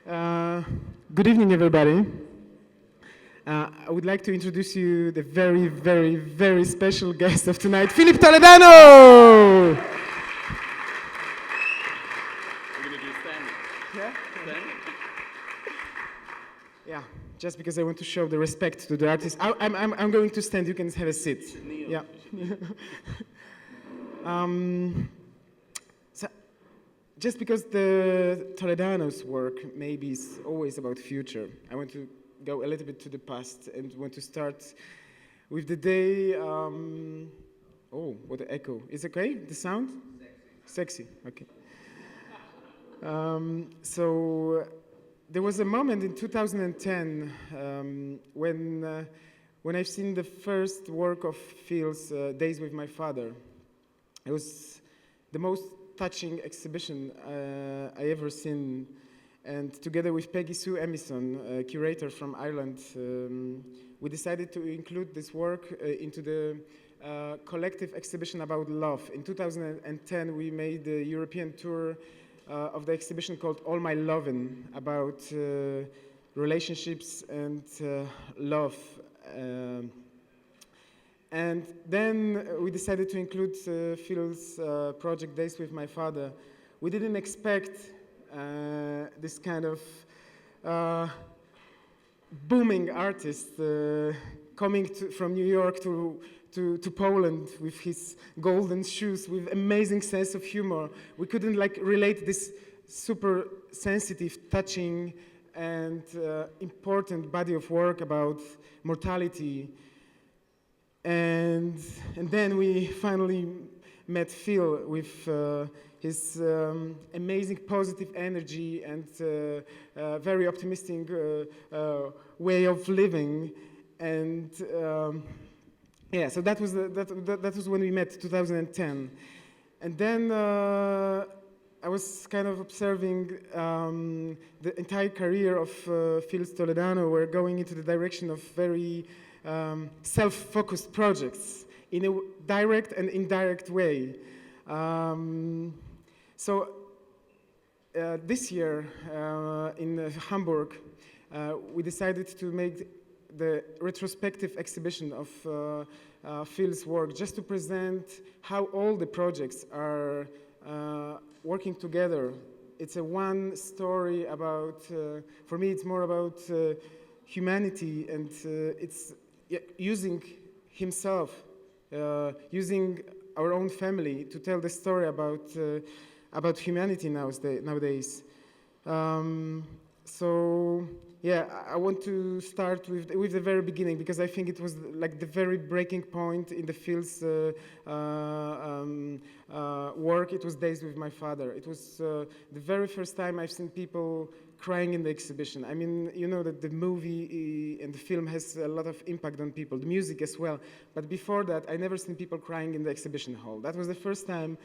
Uh, Good evening, everybody. I would like to introduce you the very, very, very special guest of tonight, Philippe Toledano! We're going to do standing. Yeah? Standing? Yeah, just because I want to show the respect to the artist. I'm going to stand, you can have a seat. Kneel. Yeah. So, just because the Toledano's work maybe is always about future, I want to go a little bit to the past and want to start with the day. Oh, what an echo! Is it okay? The sound? Sexy. Okay. So there was a moment in 2010 when I've seen the first work of Phil's Days with My Father. It was the most touching exhibition I ever seen, and together with Peggy Sue Emison, a curator from Ireland, we decided to include this work into the collective exhibition about love. In 2010, we made the European tour of the exhibition called All My Lovin', about relationships and love. And then we decided to include Phil's project Days with My Father. We didn't expect this kind of booming artist coming from New York to Poland with his golden shoes, with amazing sense of humor. We couldn't relate this super sensitive, touching, and important body of work about mortality. And then we finally met Phil with his amazing positive energy and very optimistic way of living. And yeah, so that was when we met, 2010. And then I was kind of observing the entire career of Philippe Toledano. We're going into the direction of very self-focused projects in a direct and indirect way. So this year in Hamburg, we decided to make the retrospective exhibition of Phil's work, just to present how all the projects are working together. It's a one story about, for me, it's more about humanity, and it's using himself, using our own family to tell the story about humanity nowadays. So yeah, I want to start with the very beginning, because I think it was like the very breaking point in the Phil's work. It was Days with My Father. It was the very first time I've seen people crying in the exhibition. I mean, you know that the movie and the film has a lot of impact on people, the music as well. But before that, I never seen people crying in the exhibition hall. That was the first time.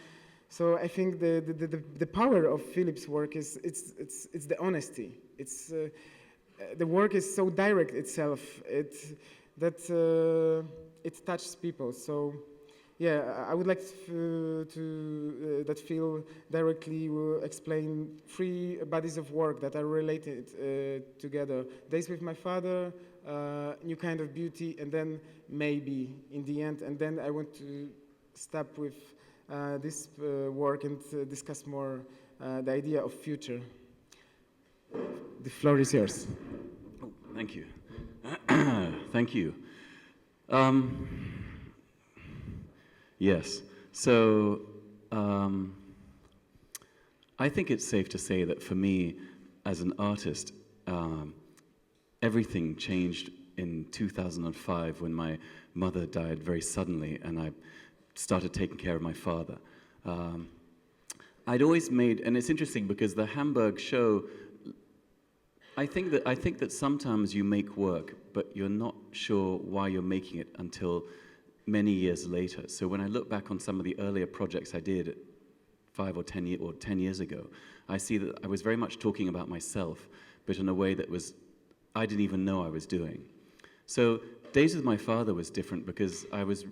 So I think the power of Philip's work is it's the honesty. It's the work is so direct itself that it touches people. So yeah, I would like that Phil directly will explain 3 bodies of work that are related together: Days with My Father, New Kind of Beauty, and then Maybe in the end. And then I want to stop with this work and discuss more the idea of future. The floor is yours. Oh, thank you. Thank you. Yes. So I think it's safe to say that for me, as an artist, everything changed in 2005 when my mother died very suddenly, and I started taking care of my father. I'd always made, and it's interesting because the Hamburg show, I think that sometimes you make work, but you're not sure why you're making it until many years later. So when I look back on some of the earlier projects I did 5 or 10 years ago, I see that I was very much talking about myself, but in a way that I didn't even know I was doing. So Days with My Father was different because I was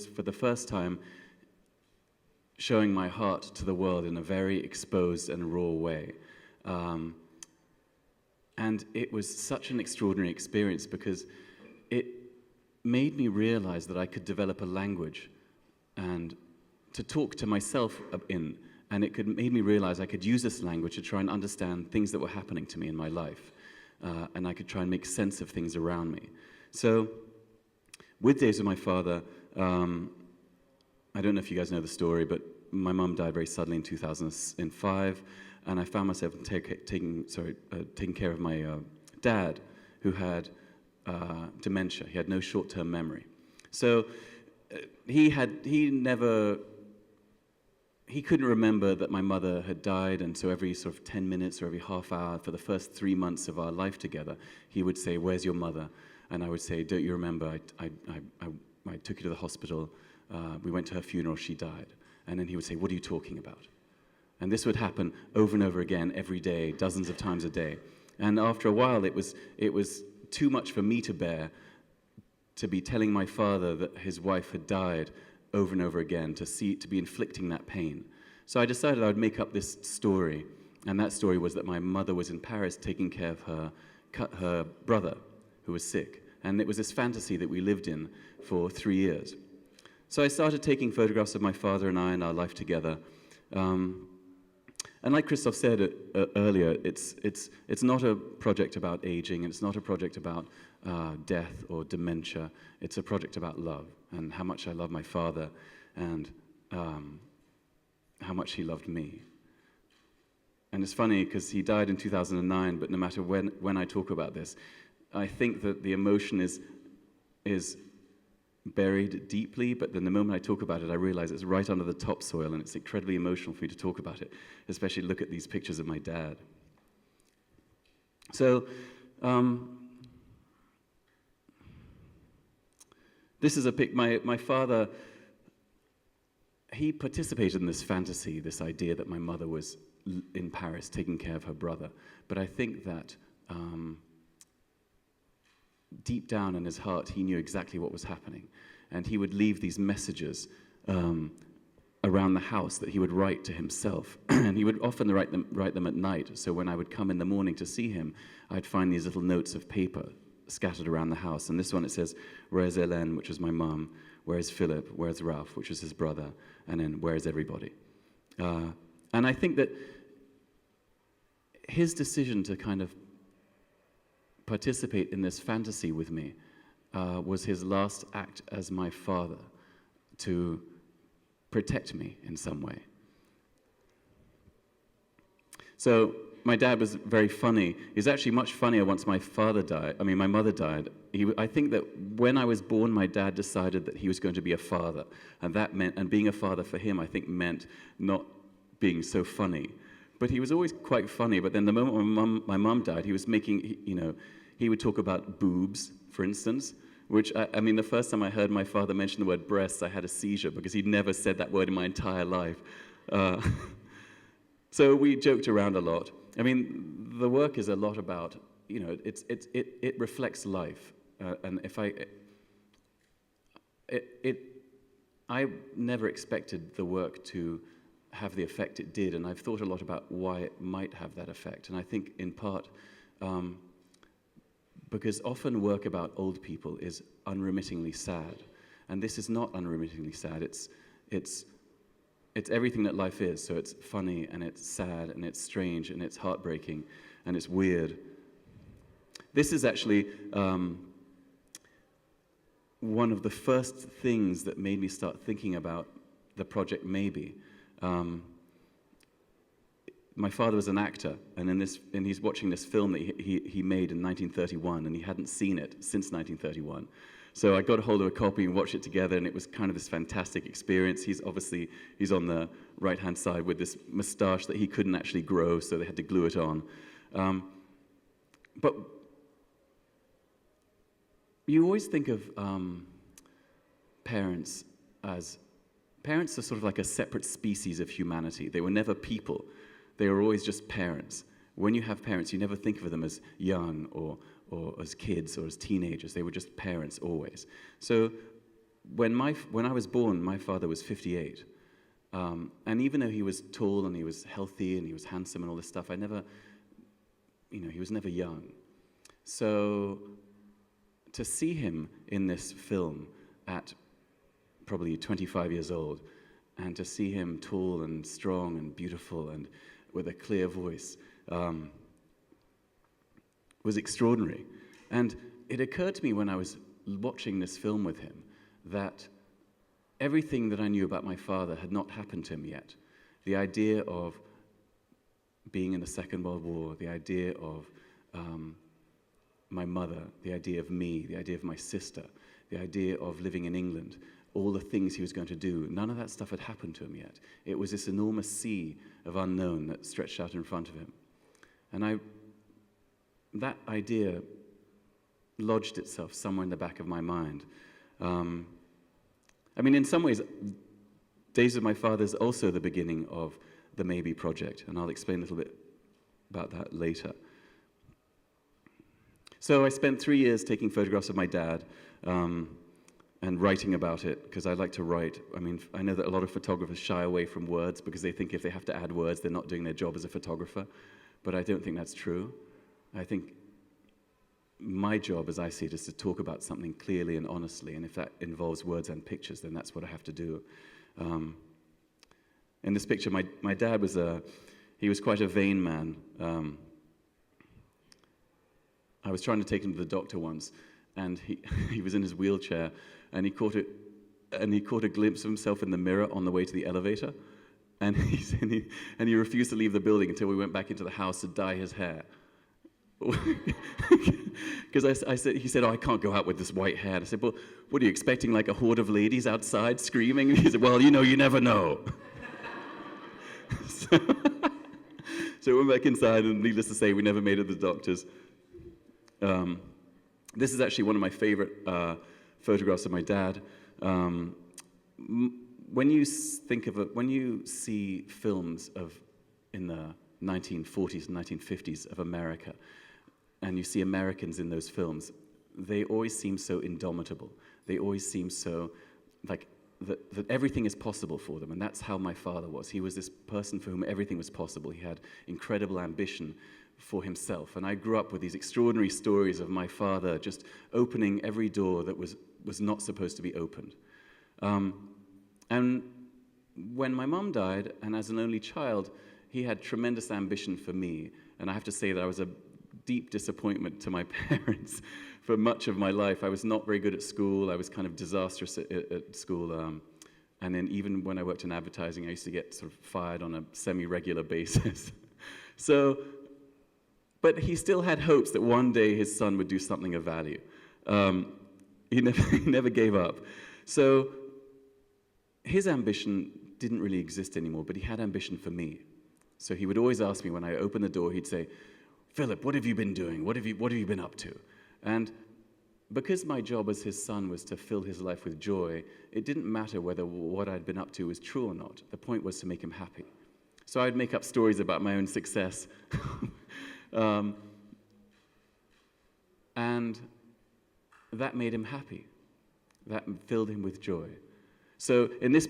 for the first time showing my heart to the world in a very exposed and raw way. And it was such an extraordinary experience because it made me realize that I could develop a language and to talk to myself in, and made me realize I could use this language to try and understand things that were happening to me in my life, and I could try and make sense of things around me. So, with Days with My Father, I don't know if you guys know the story, but my mum died very suddenly in 2005, and I found myself taking care of my dad, who had dementia. He had no short-term memory. So he couldn't remember that my mother had died, and so every sort of 10 minutes or every half hour for the first 3 months of our life together, he would say, "Where's your mother?" And I would say, "Don't you remember? I took you to the hospital. We went to her funeral. She died." And then he would say, "What are you talking about?" And this would happen over and over again every day, dozens of times a day. And after a while, it was too much for me to bear, to be telling my father that his wife had died over and over again, to be inflicting that pain. So I decided I would make up this story, and that story was that my mother was in Paris taking care of her brother, who was sick. And it was this fantasy that we lived in for 3 years. So I started taking photographs of my father and I and our life together. And like Krzysztof said earlier, it's not a project about aging, and it's not a project about death or dementia. It's a project about love, and how much I love my father, and how much he loved me. And it's funny, because he died in 2009, but no matter when I talk about this, I think that the emotion is buried deeply, but then the moment I talk about it, I realize it's right under the topsoil, and it's incredibly emotional for me to talk about it, especially look at these pictures of my dad. So, this is a pic. My father, he participated in this fantasy, this idea that my mother was in Paris taking care of her brother. But I think that deep down in his heart, he knew exactly what was happening. And he would leave these messages around the house that he would write to himself. And he would often write them at night. So when I would come in the morning to see him, I'd find these little notes of paper scattered around the house. And this one, it says, "Where's Hélène?" which was my mom. "Where's Philip?" "Where's Ralph?" which was his brother. And then, "Where's everybody?" And I think that his decision to kind of participate in this fantasy with me was his last act as my father, to protect me in some way. So my dad was very funny. He was actually much funnier once my mother died. I think that when I was born, my dad decided that he was going to be a father, and being a father for him, I think, meant not being so funny. But he was always quite funny. But then the moment my mum died, he was he would talk about boobs, for instance, which, the first time I heard my father mention the word breasts, I had a seizure, because he'd never said that word in my entire life. So we joked around a lot. The work is a lot about, it reflects life. And I never expected the work to have the effect it did, and I've thought a lot about why it might have that effect. And I think in part because often work about old people is unremittingly sad, and this is not unremittingly sad. It's everything that life is. So it's funny, and it's sad, and it's strange, and it's heartbreaking, and it's weird. This is actually one of the first things that made me start thinking about the project Maybe. My father was an actor, and he's watching this film that he made in 1931, and he hadn't seen it since 1931. So I got a hold of a copy and watched it together, and it was kind of this fantastic experience. He's on the right-hand side with this moustache that he couldn't actually grow, so they had to glue it on. But you always think of parents are sort of like a separate species of humanity. They were never people. They were always just parents. When you have parents, you never think of them as young or as kids or as teenagers. They were just parents always. So when I was born, my father was 58. And even though he was tall and he was healthy and he was handsome and all this stuff, I never he was never young. So to see him in this film at probably 25 years old, and to see him tall and strong and beautiful and with a clear voice was extraordinary. And it occurred to me when I was watching this film with him that everything that I knew about my father had not happened to him yet. The idea of being in the Second World War, the idea of my mother, the idea of me, the idea of my sister, the idea of living in England, all the things he was going to do, none of that stuff had happened to him yet. It was this enormous sea of unknown that stretched out in front of him. And that idea lodged itself somewhere in the back of my mind. In some ways, Days of My Father is also the beginning of the Maybe Project, and I'll explain a little bit about that later. So I spent 3 years taking photographs of my dad and writing about it, because I like to write. I know that a lot of photographers shy away from words because they think if they have to add words, they're not doing their job as a photographer, but I don't think that's true. I think my job, as I see it, is to talk about something clearly and honestly, and if that involves words and pictures, then that's what I have to do. In this picture, my dad he was quite a vain man. I was trying to take him to the doctor once, and he was in his wheelchair, and he caught a glimpse of himself in the mirror on the way to the elevator, and he refused to leave the building until we went back into the house to dye his hair. Because he said, "Oh, I can't go out with this white hair." And I said, "Well, what are you expecting, like a horde of ladies outside screaming?" And he said, "Well, you never know." So we went back inside, and needless to say, we never made it to the doctors. This is actually one of my favorite photographs of my dad. When you see films in the 1940s and 1950s of America, and you see Americans in those films, they always seem so indomitable. They always seem so like that everything is possible for them, and that's how my father was. He was this person for whom everything was possible. He had incredible ambition for himself, and I grew up with these extraordinary stories of my father just opening every door that was not supposed to be opened. And when my mum died, and as an only child, he had tremendous ambition for me, and I have to say that I was a deep disappointment to my parents for much of my life. I was not very good at school. I was kind of disastrous at school. And then even when I worked in advertising, I used to get sort of fired on a semi-regular basis. But he still had hopes that one day his son would do something of value. He never gave up. So his ambition didn't really exist anymore, but he had ambition for me. So he would always ask me when I opened the door, he'd say, "Philip, what have you been doing? What have you been up to?" And because my job as his son was to fill his life with joy, it didn't matter whether what I'd been up to was true or not. The point was to make him happy. So I'd make up stories about my own success. And that made him happy. That filled him with joy. So in this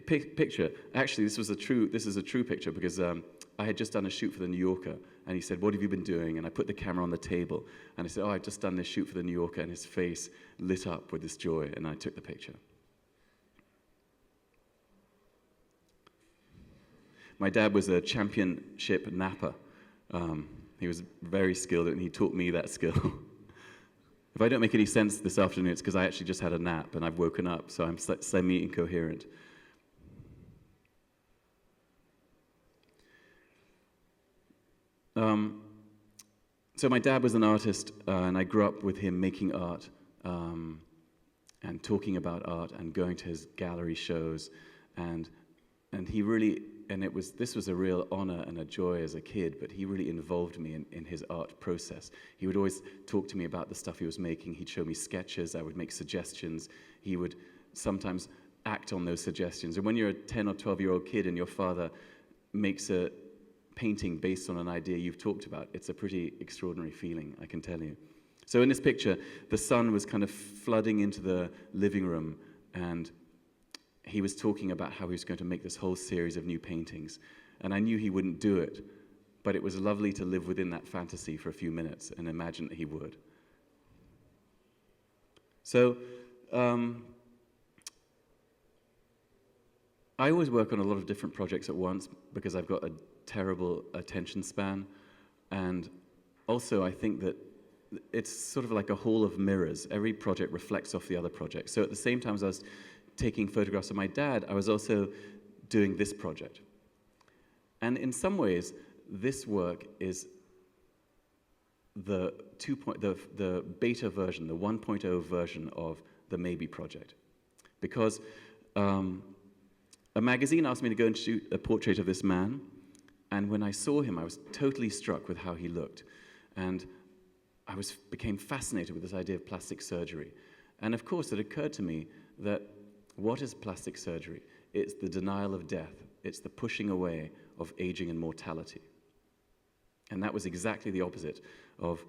picture, actually this is a true picture, because I had just done a shoot for the New Yorker, and he said, "What have you been doing?" And I put the camera on the table, and I said, "Oh, I've just done this shoot for the New Yorker," and his face lit up with this joy, and I took the picture. My dad was a championship napper. He was very skilled, and he taught me that skill. If I don't make any sense this afternoon, it's because I actually just had a nap, and I've woken up, so I'm semi-incoherent. So my dad was an artist, and I grew up with him making art, and talking about art, and going to his gallery shows, and he really, this was a real honor and a joy as a kid, but he really involved me in his art process. He would always talk to me about the stuff he was making. He'd show me sketches. I would make suggestions. He would sometimes act on those suggestions. And when you're a 10 or 12-year-old kid and your father makes a painting based on an idea you've talked about, it's a pretty extraordinary feeling, I can tell you. So in this picture, the sun was kind of flooding into the living room, and he was talking about how he was going to make this whole series of new paintings. And I knew he wouldn't do it, but it was lovely to live within that fantasy for a few minutes and imagine that he would. So, I always work on a lot of different projects at once because I've got a terrible attention span, and also I think that it's sort of like a hall of mirrors. Every project reflects off the other project. So at the same time as I was taking photographs of my dad, I was also doing this project. And in some ways, this work is the beta version, the 1.0 version of the Maybe project. Because a magazine asked me to go and shoot a portrait of this man, and when I saw him, I was totally struck with how he looked. And I became fascinated with this idea of plastic surgery. And of course, it occurred to me that what is plastic surgery? It's the denial of death. It's the pushing away of aging and mortality. And that was exactly the opposite of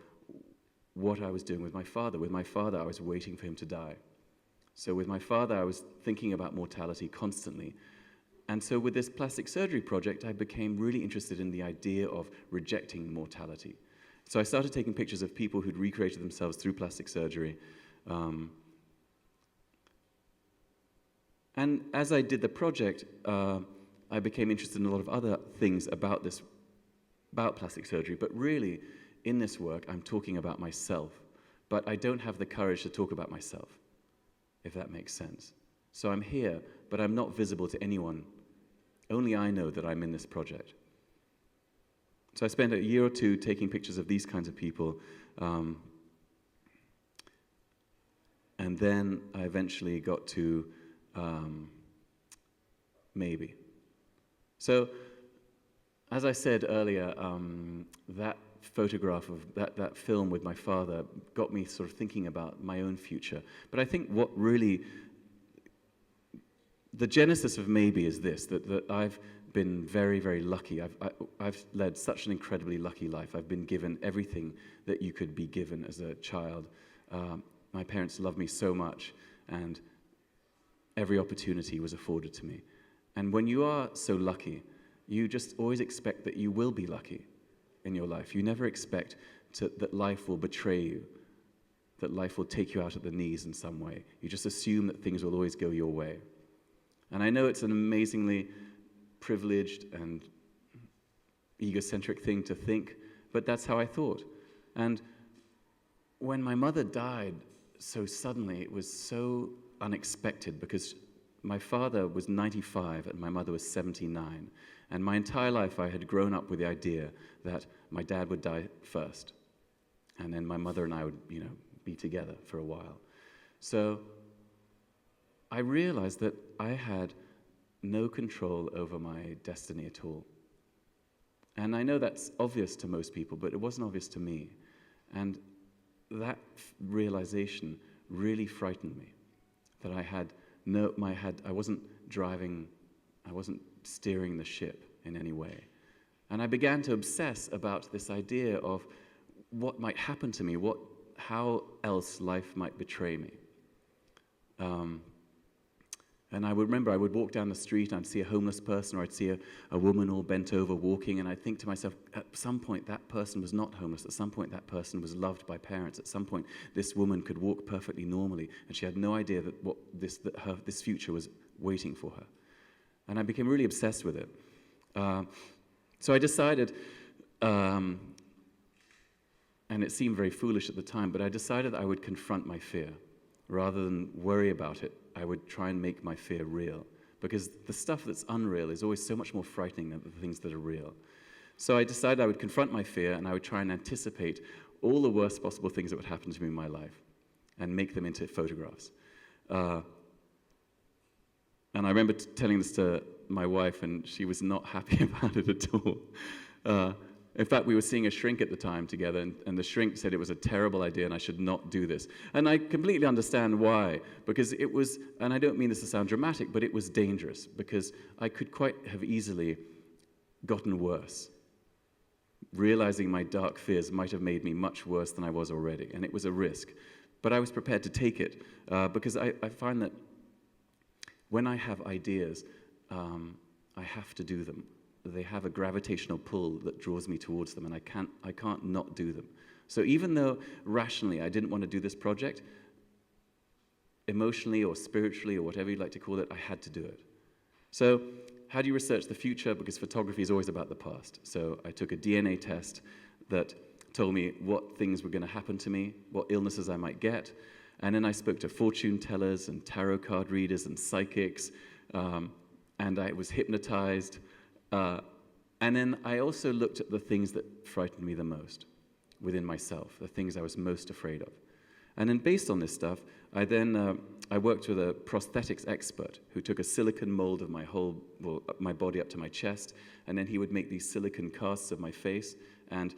what I was doing with my father. With my father, I was waiting for him to die. So with my father, I was thinking about mortality constantly. And so with this plastic surgery project, I became really interested in the idea of rejecting mortality. So I started taking pictures of people who'd recreated themselves through plastic surgery. And as I did the project, I became interested in a lot of other things about plastic surgery. But really, in this work, I'm talking about myself. But I don't have the courage to talk about myself, if that makes sense. So I'm here, but I'm not visible to anyone. Only I know that I'm in this project. So I spent a year or two taking pictures of these kinds of people. And then I eventually got to Maybe. So, as I said earlier, that photograph of that film with my father got me sort of thinking about my own future. But I think what really, the genesis of Maybe is this, that I've been very, very lucky. I've led such an incredibly lucky life. I've been given everything that you could be given as a child. My parents loved me so much, and every opportunity was afforded to me. And when you are so lucky, you just always expect that you will be lucky in your life. You never expect that life will betray you, that life will take you out at the knees in some way. You just assume that things will always go your way. And I know it's an amazingly privileged and egocentric thing to think, but that's how I thought. And when my mother died so suddenly, it was so unexpected because my father was 95 and my mother was 79. And my entire life I had grown up with the idea that my dad would die first. And then my mother and I would, be together for a while. So I realized that I had no control over my destiny at all. And I know that's obvious to most people, but it wasn't obvious to me. And that realization really frightened me, that I wasn't driving, I wasn't steering the ship in any way. And I began to obsess about this idea of what might happen to me, how else life might betray me. And I would remember I would walk down the street and I'd see a homeless person, or I'd see a woman all bent over walking, and I'd think to myself, at some point that person was not homeless, at some point that person was loved by parents, at some point this woman could walk perfectly normally, and she had no idea that this future was waiting for her. And I became really obsessed with it. So I decided, and it seemed very foolish at the time, but I decided that I would confront my fear. Rather than worry about it, I would try and make my fear real. Because the stuff that's unreal is always so much more frightening than the things that are real. So I decided I would confront my fear, and I would try and anticipate all the worst possible things that would happen to me in my life and make them into photographs. And I remember telling this to my wife, and she was not happy about it at all. In fact, we were seeing a shrink at the time together, and the shrink said it was a terrible idea and I should not do this. And I completely understand why, because it was, and I don't mean this to sound dramatic, but it was dangerous, because I could quite have easily gotten worse. Realizing my dark fears might have made me much worse than I was already, and it was a risk. But I was prepared to take it, because I find that when I have ideas, I have to do them. they have a gravitational pull that draws me towards them, and I can't not do them. So even though rationally I didn't want to do this project, emotionally or spiritually or whatever you'd like to call it, I had to do it. So how do you research the future? Because photography is always about the past. So I took a DNA test that told me what things were going to happen to me, what illnesses I might get. And then I spoke to fortune tellers and tarot card readers and psychics, and I was hypnotized. And then I also looked at the things that frightened me the most within myself, the things I was most afraid of. And then based on this stuff, I worked with a prosthetics expert who took a silicone mold of my body up to my chest, and then he would make these silicone casts of my face, and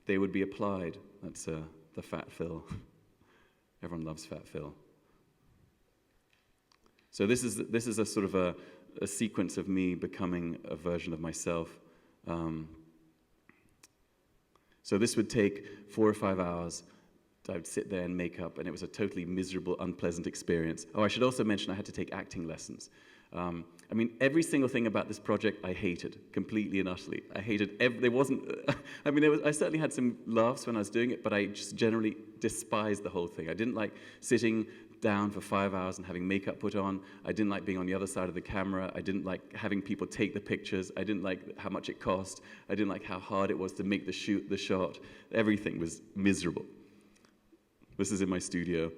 they would be applied. That's the Fat Phil. Everyone loves Fat Phil. So this is a sort of a sequence of me becoming a version of myself. So this would take 4 or 5 hours. I would sit there and make up, and it was a totally miserable, unpleasant experience. Oh, I should also mention I had to take acting lessons. I mean, every single thing about this project I hated, completely and utterly. I hated there wasn't, I mean, I certainly had some laughs when I was doing it, but I just generally despised the whole thing. I didn't like sitting down for 5 hours and having makeup put on. I didn't like being on the other side of the camera. I didn't like having people take the pictures. I didn't like how much it cost. I didn't like how hard it was to make the shot. Everything was miserable. This is in my studio.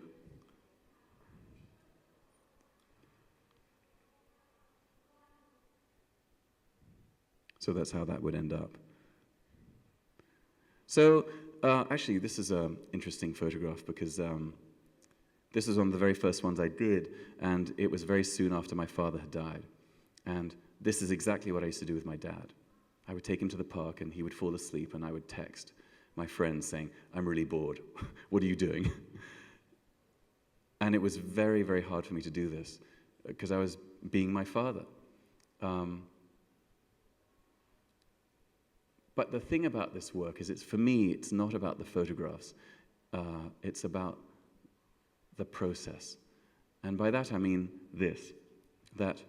So that's how that would end up. So actually, this is an interesting photograph because this is one of the very first ones I did, and it was very soon after my father had died. And this is exactly what I used to do with my dad. I would take him to the park, and he would fall asleep, and I would text my friends saying, "I'm really bored. What are you doing?" And it was very, very hard for me to do this because I was being my father. But the thing about this work is, for me, it's not about the photographs. It's about the process. And by that I mean this, that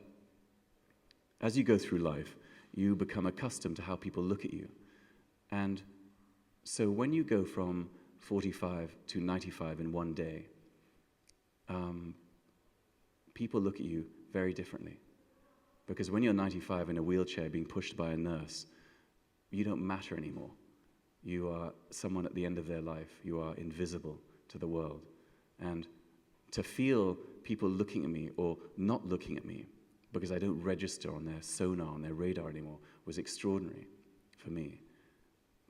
as you go through life, you become accustomed to how people look at you. And so when you go from 45 to 95 in one day, people look at you very differently. Because when you're 95 in a wheelchair being pushed by a nurse, you don't matter anymore. You are someone at the end of their life. You are invisible to the world. And to feel people looking at me or not looking at me because I don't register on their sonar, on their radar anymore, was extraordinary for me.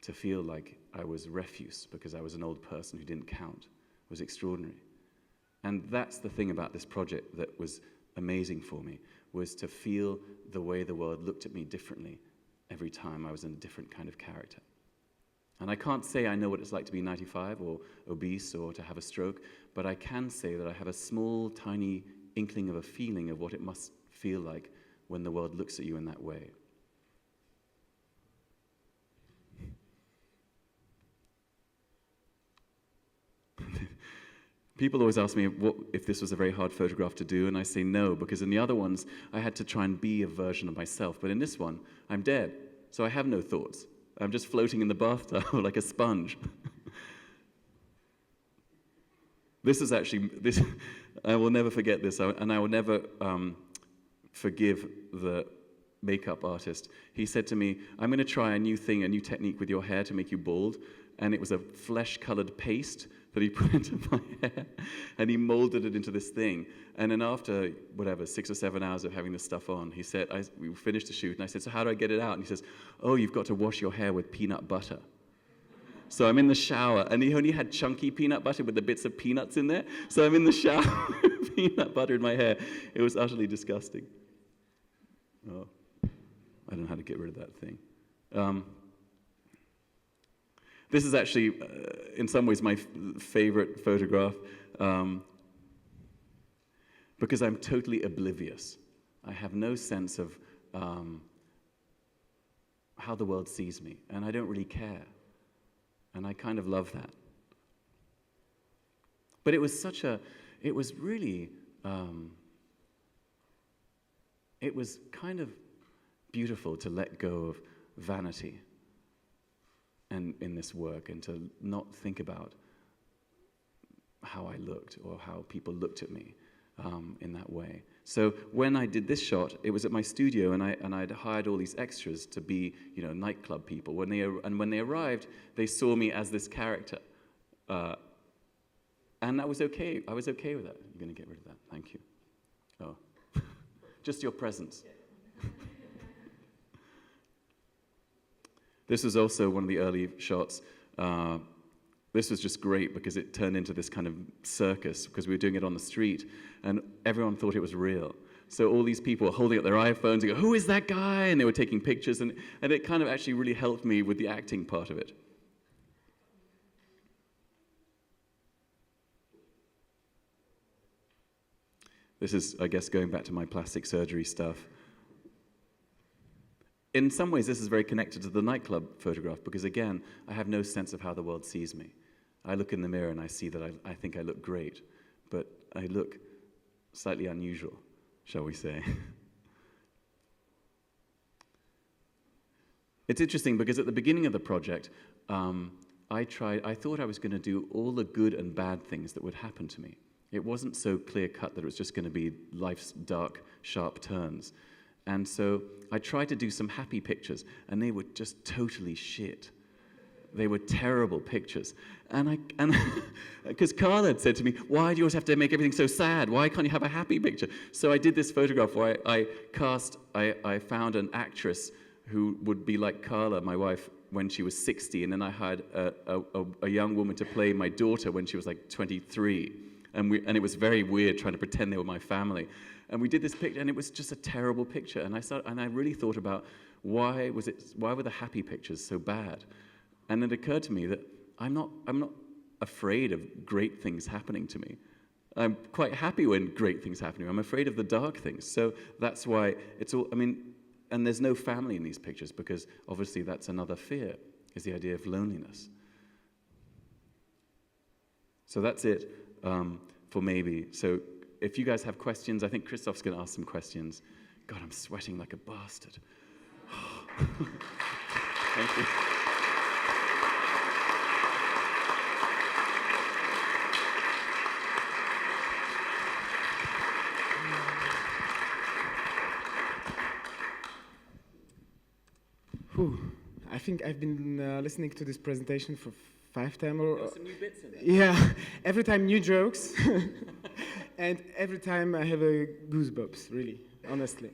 To feel like I was refuse because I was an old person who didn't count was extraordinary. And that's the thing about this project that was amazing for me, was to feel the way the world looked at me differently every time I was in a different kind of character. And I can't say I know what it's like to be 95 or obese or to have a stroke, but I can say that I have a small, tiny inkling of a feeling of what it must feel like when the world looks at you in that way. People always ask me if this was a very hard photograph to do, and I say no, because in the other ones, I had to try and be a version of myself. But in this one, I'm dead, so I have no thoughts. I'm just floating in the bathtub like a sponge. This is actually, I will never forget this, and I will never forgive the makeup artist. He said to me, "I'm going to try a new thing, a new technique with your hair to make you bald." And it was a flesh-colored paste that he put into my hair, and he molded it into this thing. And then after, 6 or 7 hours of having this stuff on, he said, we finished the shoot, and I said, "So how do I get it out?" And he says, "Oh, you've got to wash your hair with peanut butter." So I'm in the shower, and he only had chunky peanut butter with the bits of peanuts in there. So I'm in the shower with peanut butter in my hair. It was utterly disgusting. Oh, I don't know how to get rid of that thing. This is actually, in some ways, my favorite photograph because I'm totally oblivious. I have no sense of how the world sees me, and I don't really care. And I kind of love that. But it was really, it was kind of beautiful to let go of vanity and in this work, and to not think about how I looked or how people looked at me in that way. So when I did this shot, it was at my studio, and I'd hired all these extras to be, nightclub people. When they arrived, they saw me as this character, and that was okay. I was okay with that. You're going to get rid of that. Thank you. Oh, just your presence. This was also one of the early shots. This was just great because it turned into this kind of circus, because we were doing it on the street and everyone thought it was real. So all these people were holding up their iPhones and go, "Who is that guy?" And they were taking pictures, and it kind of actually really helped me with the acting part of it. This is, I guess, going back to my plastic surgery stuff. In some ways, this is very connected to the nightclub photograph, because again, I have no sense of how the world sees me. I look in the mirror and I see that I think I look great, but I look slightly unusual, shall we say. It's interesting because at the beginning of the project, I thought I was going to do all the good and bad things that would happen to me. It wasn't so clear-cut that it was just going to be life's dark, sharp turns. And so I tried to do some happy pictures, and they were just totally shit. They were terrible pictures. And because Carla had said to me, "Why do you always have to make everything so sad? Why can't you have a happy picture?" So I did this photograph where I found an actress who would be like Carla, my wife, when she was 60, and then I had a young woman to play my daughter when she was like 23. And it was very weird trying to pretend they were my family. And we did this picture, and it was just a terrible picture. And I really thought about why were the happy pictures so bad? And it occurred to me that I'm not afraid of great things happening to me. I'm quite happy when great things happen to me. I'm afraid of the dark things. So that's why it's all, and there's no family in these pictures, because obviously that's another fear, is the idea of loneliness. So that's it for maybe. So if you guys have questions, I think Krzysztof's going to ask some questions. God, I'm sweating like a bastard. Thank you. I think I've been listening to this presentation for 5 times or... There were some new bits in there. Yeah, every time new jokes, and every time I have a goosebumps, really, honestly.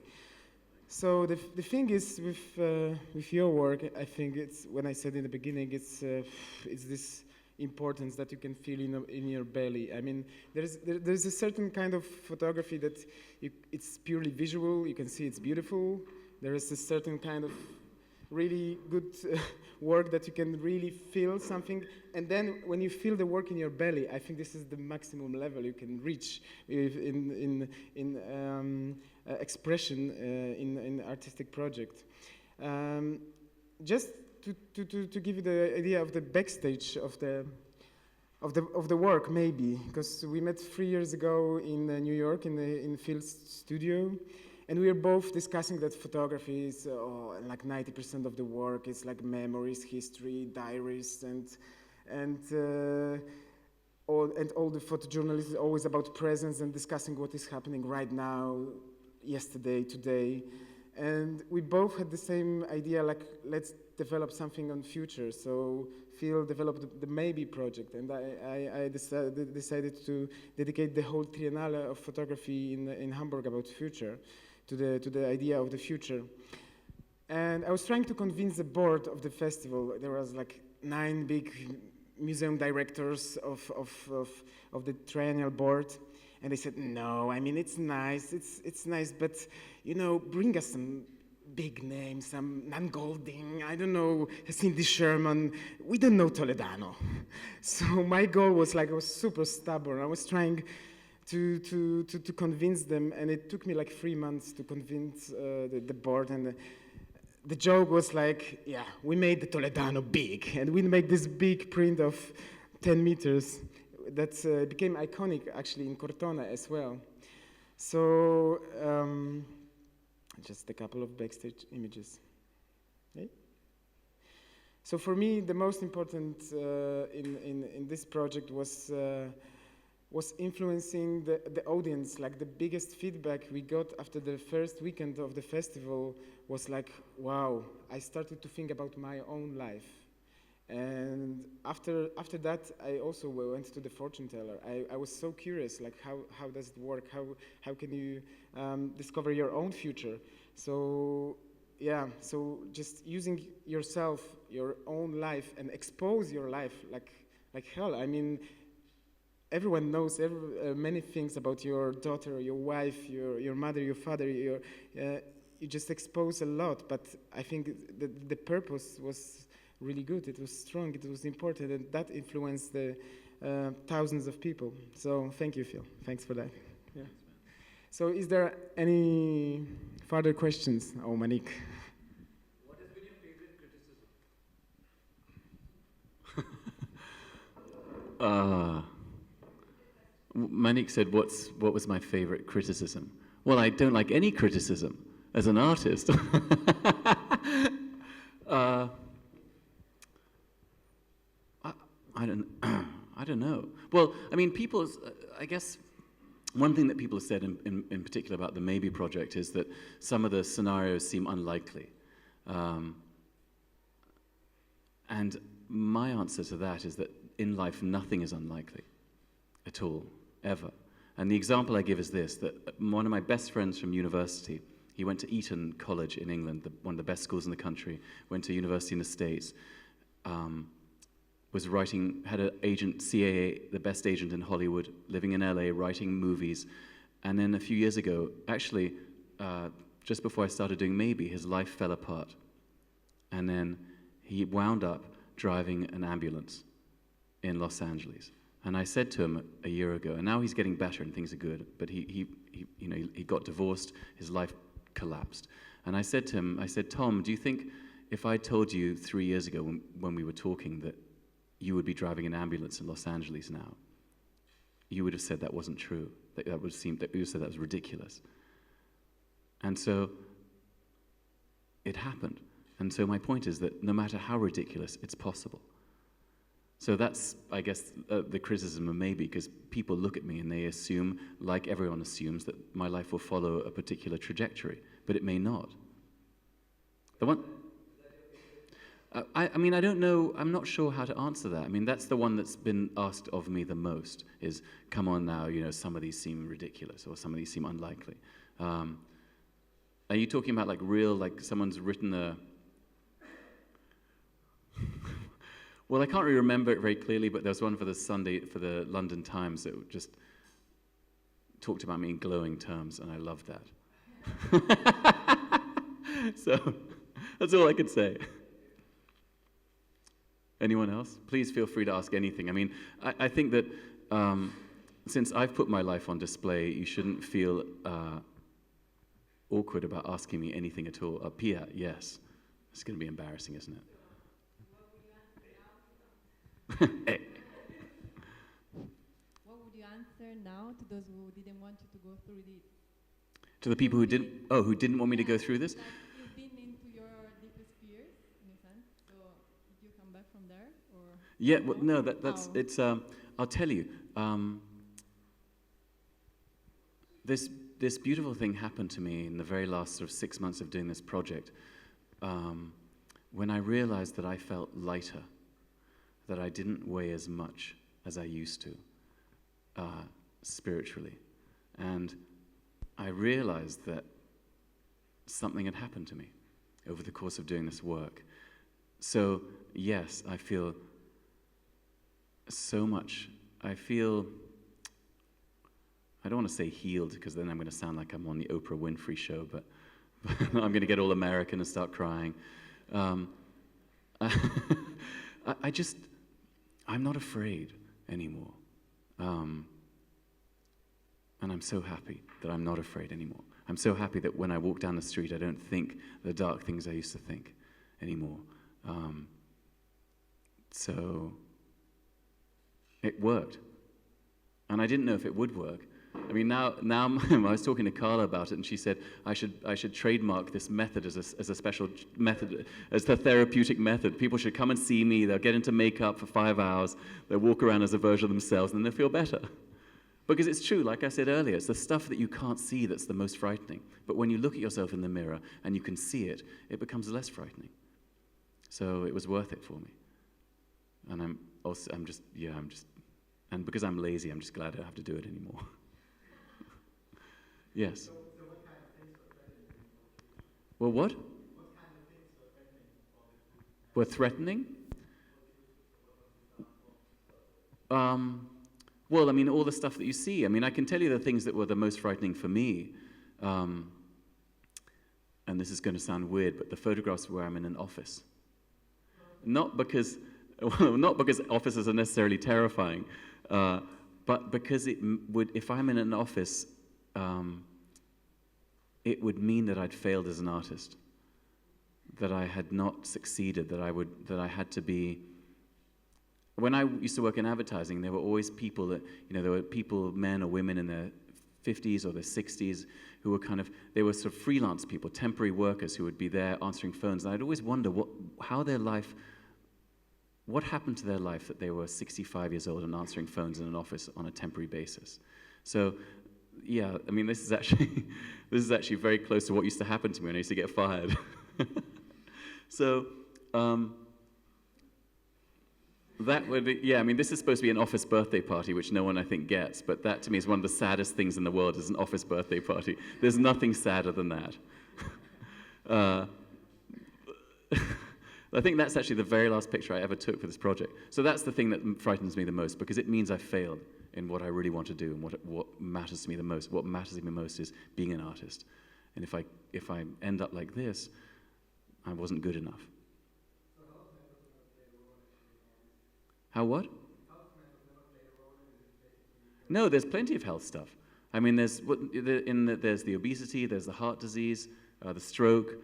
So the thing is with your work, I think it's, when I said in the beginning, it's this importance that you can feel in your belly. I mean, there's a certain kind of photography that it's purely visual. You can see it's beautiful. There is a certain kind of really good work that you can really feel something, and then when you feel the work in your belly, I think this is the maximum level you can reach in expression in artistic project. Just to give you the idea of the backstage of the work, maybe, because we met 3 years ago in New York in Phil's studio. And we were both discussing that photography is like 90% of the work is like memories, history, diaries, and all the photojournalism is always about presence and discussing what is happening right now, yesterday, today. And we both had the same idea, like, let's develop something on future. So Phil developed the Maybe project, and I decided to dedicate the whole Triennale of photography in Hamburg about future. To the idea of the future. And I was trying to convince the board of the festival. There was like 9 big museum directors of the triennial board, and they said, "No, I mean, it's nice, it's nice, but, bring us some big names, some Nan Golding, I don't know, Cindy Sherman, we don't know Toledano." So my goal was like, I was super stubborn. I was trying to convince them, and it took me like 3 months to convince the board. And the joke was like, yeah, we made the Toledano big, and we made this big print of 10 meters that became iconic actually in Cortona as well. So Just a couple of backstage images. Okay? So for me, the most important in this project was influencing the audience. Like the biggest feedback we got after the first weekend of the festival was like, wow, I started to think about my own life. And after that, I also went to the fortune teller. I was so curious, like how does it work? How can you discover your own future? So yeah, so just using yourself, your own life, and expose your life like hell. I mean, everyone knows many things about your daughter, your wife, your mother, your father. You just expose a lot, but I think the purpose was really good. It was strong. It was important, and that influenced the thousands of people. So thank you, Phil. Thanks for that. Yeah. So is there any further questions? Oh, Manik. What has been your favorite criticism? Manik said, what was my favorite criticism? Well, I don't like any criticism as an artist. I don't know. Well, I mean, I guess one thing that people have said in particular about the Maybe project is that some of the scenarios seem unlikely. And my answer to that is that in life, nothing is unlikely at all, ever. And the example I give is this, that one of my best friends from university, he went to Eton College in England, one of the best schools in the country, went to university in the States, was writing, had an agent, CAA, the best agent in Hollywood, living in LA, writing movies. And then a few years ago, actually, just before I started doing Maybe, his life fell apart. And then he wound up driving an ambulance in Los Angeles. And I said to him a year ago, and now he's getting better and things are good, but he got divorced, his life collapsed. And I said to him, Tom, do you think if I told you 3 years ago when we were talking that you would be driving an ambulance in Los Angeles now, you would have said that wasn't true, that you would have said that was ridiculous. And so it happened. And so my point is that no matter how ridiculous, it's possible. So that's, I guess, the criticism of Maybe, because people look at me and they assume, like everyone assumes, that my life will follow a particular trajectory, but it may not. The one, I mean, I don't know, I'm not sure how to answer that. I mean, that's the one that's been asked of me the most, is, come on now, some of these seem ridiculous, or some of these seem unlikely. Are you talking about like real, like someone's written a... Well, I can't really remember it very clearly, but there was one for the London Times that just talked about me in glowing terms, and I loved that. So, that's all I could say. Anyone else? Please feel free to ask anything. I mean, I think that since I've put my life on display, you shouldn't feel awkward about asking me anything at all. Pia, yes. It's going to be embarrassing, isn't it? Hey. What would you answer now to those who didn't want you to go through this? To the people who didn't want me to go through this? Like you've been into your deepest fears, in a sense. So did you come back from there, or? Yeah, well, no, it's. I'll tell you. This beautiful thing happened to me in the very last sort of 6 months of doing this project, when I realized that I felt lighter, that I didn't weigh as much as I used to, spiritually. And I realized that something had happened to me over the course of doing this work. So, yes, I feel so much. I don't want to say healed, because then I'm going to sound like I'm on the Oprah Winfrey show, but I'm going to get all American and start crying. I'm not afraid anymore. And I'm so happy that I'm not afraid anymore. I'm so happy that when I walk down the street, I don't think the dark things I used to think anymore. So it worked. And I didn't know if it would work, I mean, now I was talking to Carla about it, and she said I should trademark this method as a special method, as the therapeutic method. People should come and see me. They'll get into makeup for 5 hours. They'll walk around as a version of themselves, and then they'll feel better. Because it's true, like I said earlier, it's the stuff that you can't see that's the most frightening. But when you look at yourself in the mirror and you can see it, it becomes less frightening. So it was worth it for me. And and because I'm lazy, I'm just glad I don't have to do it anymore. Yes. So what kind of things were threatening? Well, what? What kind of things were threatening? Were threatening? Well, I mean, all the stuff that you see. I mean, I can tell you the things that were the most frightening for me. And this is going to sound weird, but the photographs where I'm in an office. Not because offices are necessarily terrifying, but because if I'm in an office, it would mean that I'd failed as an artist, that I had not succeeded, that I had to be. When I used to work in advertising, there were always people that, there were people, men or women in their 50s or their 60s, who were they were sort of freelance people, temporary workers who would be there answering phones. And I'd always wonder what happened to their life that they were 65 years old and answering phones in an office on a temporary basis. So, yeah, I mean, this is actually very close to what used to happen to me when I used to get fired. So, this is supposed to be an office birthday party, which no one, I think, gets, but that, to me, is one of the saddest things in the world, is an office birthday party. There's nothing sadder than that. I think that's actually the very last picture I ever took for this project. So that's the thing that frightens me the most, because it means I failed in what I really want to do and what matters to me the most. What matters to me most is being an artist. And if I end up like this, I wasn't good enough. How what? No, there's plenty of health stuff. I mean, there's the obesity, there's the heart disease, the stroke.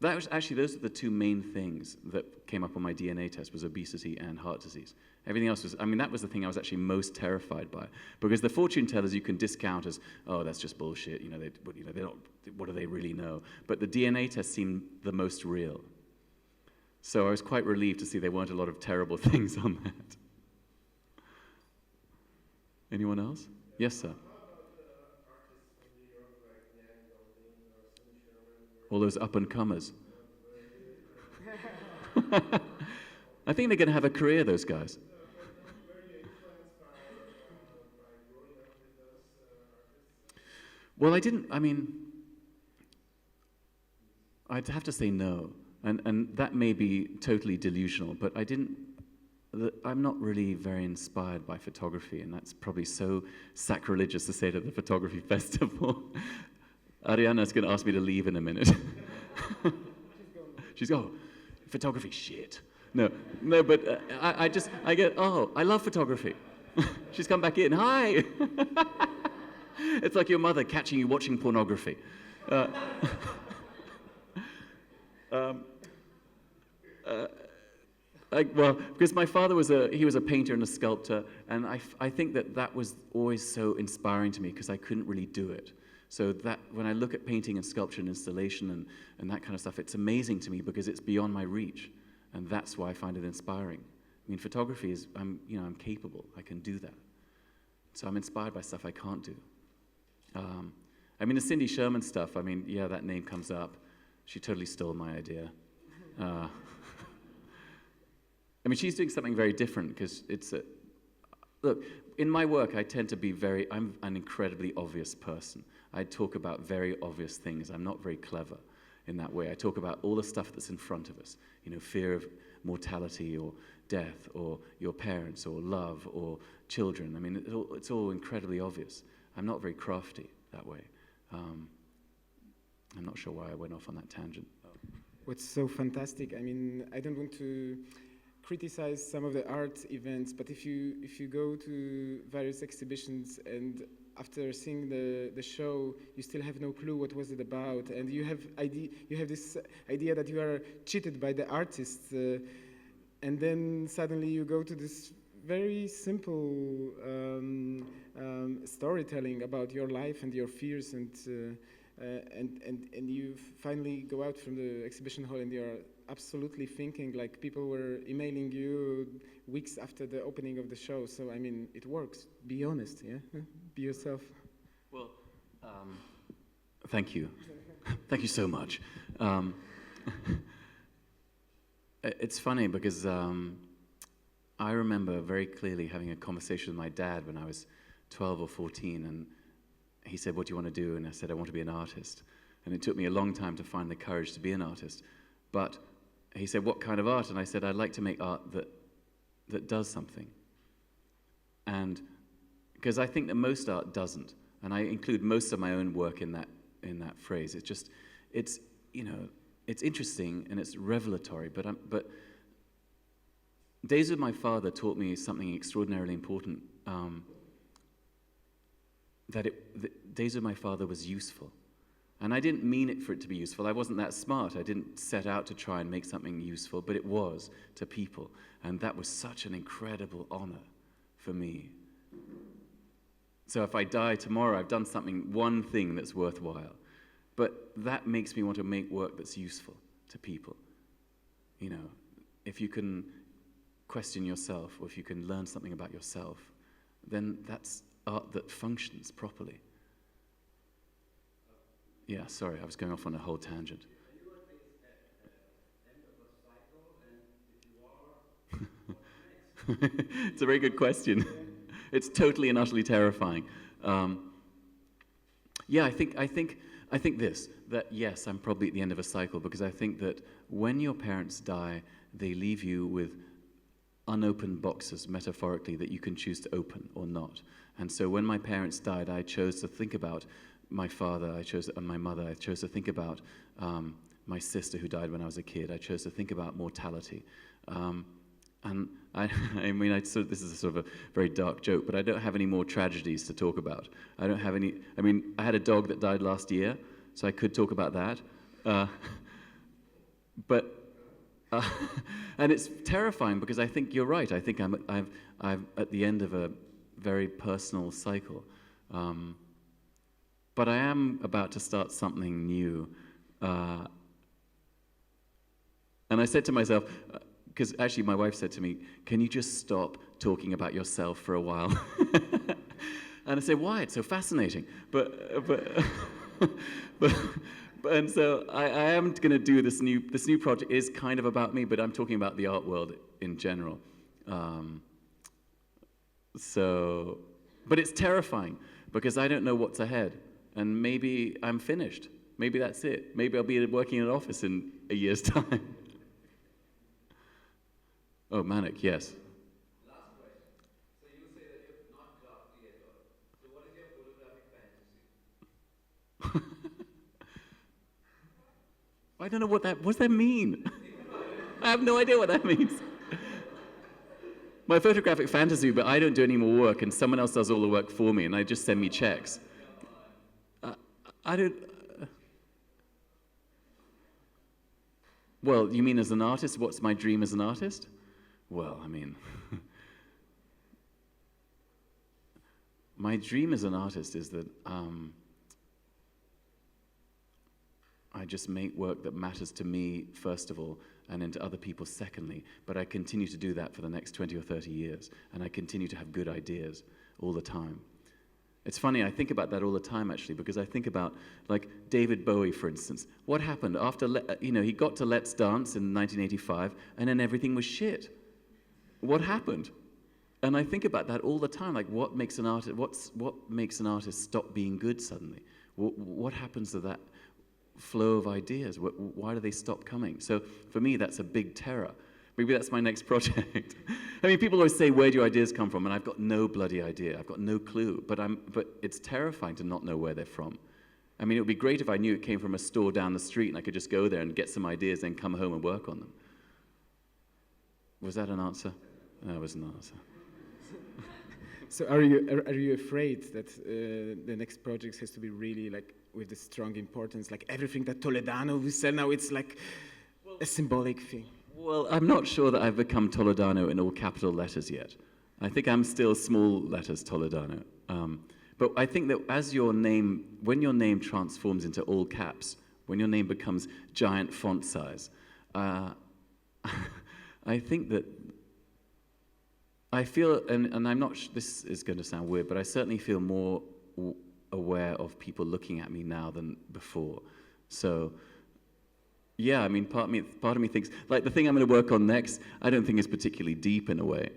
That was actually, those are the two main things that came up on my DNA test, was obesity and heart disease. Everything else was, that was the thing I was actually most terrified by, because the fortune tellers you can discount as, oh, that's just bullshit. They don't. What do they really know? But the DNA test seemed the most real. So I was quite relieved to see there weren't a lot of terrible things on that. Anyone else? Yes, sir. All those up-and-comers. I think they're going to have a career, those guys. Well, I'd have to say no. And that may be totally delusional, but I'm not really very inspired by photography, and that's probably so sacrilegious to say to the photography festival. Ariana's going to ask me to leave in a minute. She's going, photography, shit. No, but I get, I love photography. She's come back in, hi. It's like your mother catching you watching pornography. Because my father was a painter and a sculptor, and I think that was always so inspiring to me, because I couldn't really do it. So that when I look at painting and sculpture and installation and that kind of stuff, it's amazing to me because it's beyond my reach, and that's why I find it inspiring. I mean, photography is, I'm capable. I can do that. So I'm inspired by stuff I can't do. The Cindy Sherman stuff, that name comes up. She totally stole my idea. She's doing something very different, because look, in my work, I tend to be I'm an incredibly obvious person. I talk about very obvious things. I'm not very clever in that way. I talk about all the stuff that's in front of us, fear of mortality or death or your parents or love or children. It's all incredibly obvious. I'm not very crafty that way. I'm not sure why I went off on that tangent. What's so fantastic, I don't want to criticize some of the art events, but if you go to various exhibitions and after seeing the show, you still have no clue what was it about, and you have this idea that you are cheated by the artists, and then suddenly you go to this very simple storytelling about your life and your fears, and you finally go out from the exhibition hall and you're absolutely thinking like people were emailing you weeks after the opening of the show. So I mean, it works. Be honest, yeah. Be yourself. Well, thank you. Thank you so much. It's funny because I remember very clearly having a conversation with my dad when I was 12 or 14, and he said, "What do you want to do?" And I said, "I want to be an artist." And it took me a long time to find the courage to be an artist. But he said, "What kind of art?" And I said, "I'd like to make art that does something." And because I think that most art doesn't, and I include most of my own work in that phrase. It's interesting and it's revelatory, but Days with My Father taught me something extraordinarily important, Days with My Father was useful. And I didn't mean it for it to be useful. I wasn't that smart. I didn't set out to try and make something useful, but it was to people. And that was such an incredible honor for me. So if I die tomorrow, I've done one thing that's worthwhile. But that makes me want to make work that's useful to people. You know, if you can question yourself, or if you can learn something about yourself, then that's art that functions properly. Yeah, sorry, I was going off on a whole tangent. Are you at the end of a cycle, and if you are, what next? It's a very good question. It's totally and utterly terrifying. Yeah, I think this, that yes, I'm probably at the end of a cycle, because I think that when your parents die, they leave you with unopened boxes, metaphorically, that you can choose to open or not. And so when my parents died, I chose to think about my father, and my mother. I chose to think about my sister who died when I was a kid. I chose to think about mortality. And I mean, this is a sort of a very dark joke, but I don't have any more tragedies to talk about. I don't have any. I mean, I had a dog that died last year, so I could talk about that. And it's terrifying, because I think you're right. I think I'm at the end of a very personal cycle. But I am about to start something new. And I said to myself, because actually my wife said to me, "Can you just stop talking about yourself for a while?" And I said, "Why? It's so fascinating." And so I am going to do this new project. Is kind of about me, but I'm talking about the art world in general. But it's terrifying, because I don't know what's ahead. And maybe I'm finished. Maybe that's it. Maybe I'll be working in an office in a year's time. Oh, manic, yes. Last question. So you say that you're not crafty at all. So what is your photographic fantasy? I don't know what does that mean? I have no idea what that means. My photographic fantasy, but I don't do any more work, and someone else does all the work for me, and they just send me checks. I don't. Well, you mean as an artist? What's my dream as an artist? Well, I mean, my dream as an artist is that I just make work that matters to me, first of all, and then to other people, secondly. But I continue to do that for the next 20 or 30 years, and I continue to have good ideas all the time. It's funny, I think about that all the time, actually, because I think about, like, David Bowie, for instance. What happened after, he got to Let's Dance in 1985, and then everything was shit. What happened? And I think about that all the time, like, what makes an artist stop being good suddenly? What happens to that flow of ideas? Why do they stop coming? So for me, that's a big terror. Maybe that's my next project. I mean, people always say, "Where do your ideas come from?" And I've got no bloody idea. I've got no clue. But it's terrifying to not know where they're from. I mean, it would be great if I knew it came from a store down the street and I could just go there and get some ideas, then come home and work on them. Was that an answer? No, it wasn't an answer. So are you afraid that the next project has to be really like with the strong importance, like everything that Toledano will sell now? It's like a symbolic thing. Well, I'm not sure that I've become Toledano in all capital letters yet. I think I'm still small letters Toledano. But I think that as your name, when your name transforms into all caps, when your name becomes giant font size, I think that I feel, and I'm not, this is going to sound weird, but I certainly feel more aware of people looking at me now than before. So, yeah, I mean, part of me thinks, like the thing I'm going to work on next, I don't think is particularly deep in a way.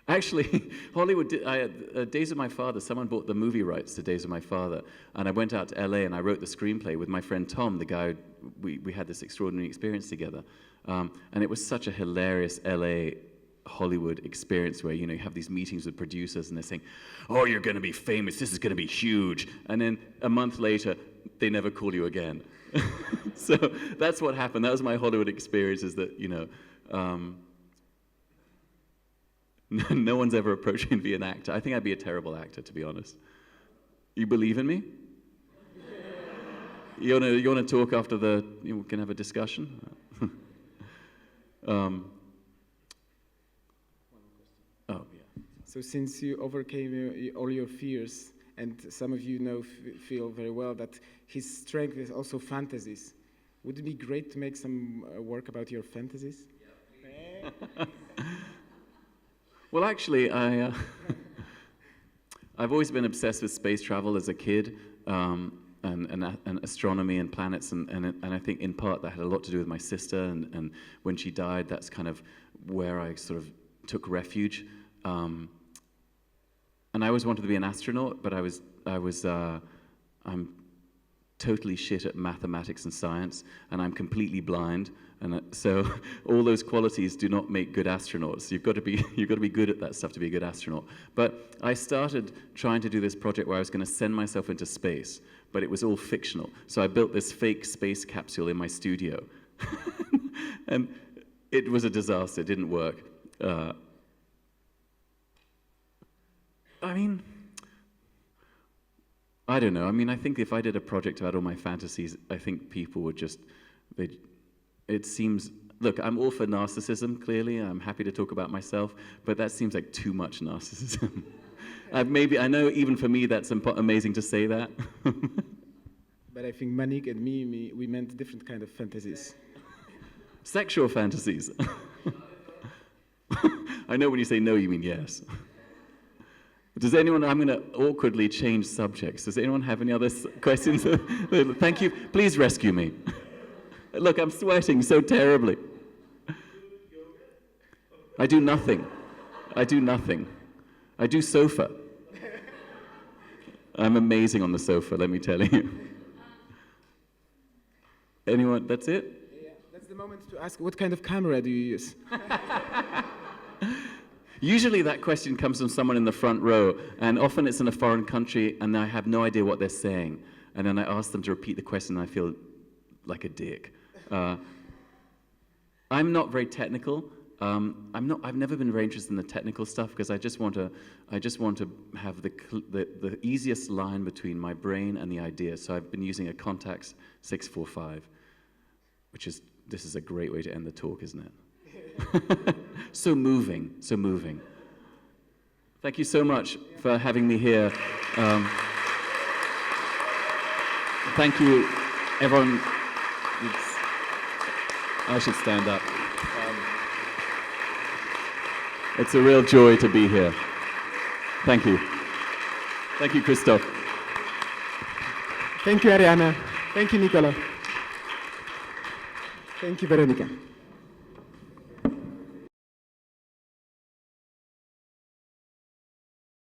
Actually, Hollywood, Days of My Father, someone bought the movie rights to Days of My Father, and I went out to LA and I wrote the screenplay with my friend Tom, the guy, we had this extraordinary experience together. And it was such a hilarious LA Hollywood experience where, you know, you have these meetings with producers and they're saying, oh, you're going to be famous, this is going to be huge. And then a month later, they never call you again. So that's what happened. That was my Hollywood experience, is that, you know, no one's ever approached me to be an actor. I think I'd be a terrible actor, to be honest. You believe in me? You wanna talk after you can have a discussion? Oh, yeah. So since you overcame all your fears, and some of you feel very well that his strength is also fantasies, would it be great to make some work about your fantasies? Yeah, Well, actually, I've always been obsessed with space travel as a kid, and astronomy and planets, and I think in part that had a lot to do with my sister, and when she died, that's kind of where I sort of took refuge. And I always wanted to be an astronaut, but I'm totally shit at mathematics and science, and I'm completely blind, and so all those qualities do not make good astronauts. You've got to be good at that stuff to be a good astronaut. But I started trying to do this project where I was going to send myself into space, but it was all fictional. So I built this fake space capsule in my studio, and it was a disaster. It didn't work. I mean, I don't know. I mean, I think if I did a project about all my fantasies, I think people would just, it seems, look, I'm all for narcissism, clearly. I'm happy to talk about myself, but that seems like too much narcissism. I know even for me that's amazing to say that. But I think Manik and me, we meant different kind of fantasies. Sexual fantasies. I know when you say no, you mean yes. Does anyone, I'm going to awkwardly change subjects. Does anyone have any other questions? Thank you. Please rescue me. Look, I'm sweating so terribly. I do nothing. I do sofa. I'm amazing on the sofa, let me tell you. Anyone, that's it? Yeah, that's the moment to ask, what kind of camera do you use? Usually that question comes from someone in the front row, and often it's in a foreign country, and I have no idea what they're saying. And then I ask them to repeat the question, and I feel like a dick. I'm not very technical. I've never been very interested in the technical stuff because I just want to have the easiest line between my brain and the idea. So I've been using a Contax 645, this is a great way to end the talk, isn't it? So moving. Thank you so much for having me here. Thank you, everyone. I should stand up. It's a real joy to be here. Thank you. Thank you, Krzysztof. Thank you, Ariana. Thank you, Nicola. Thank you, Veronica.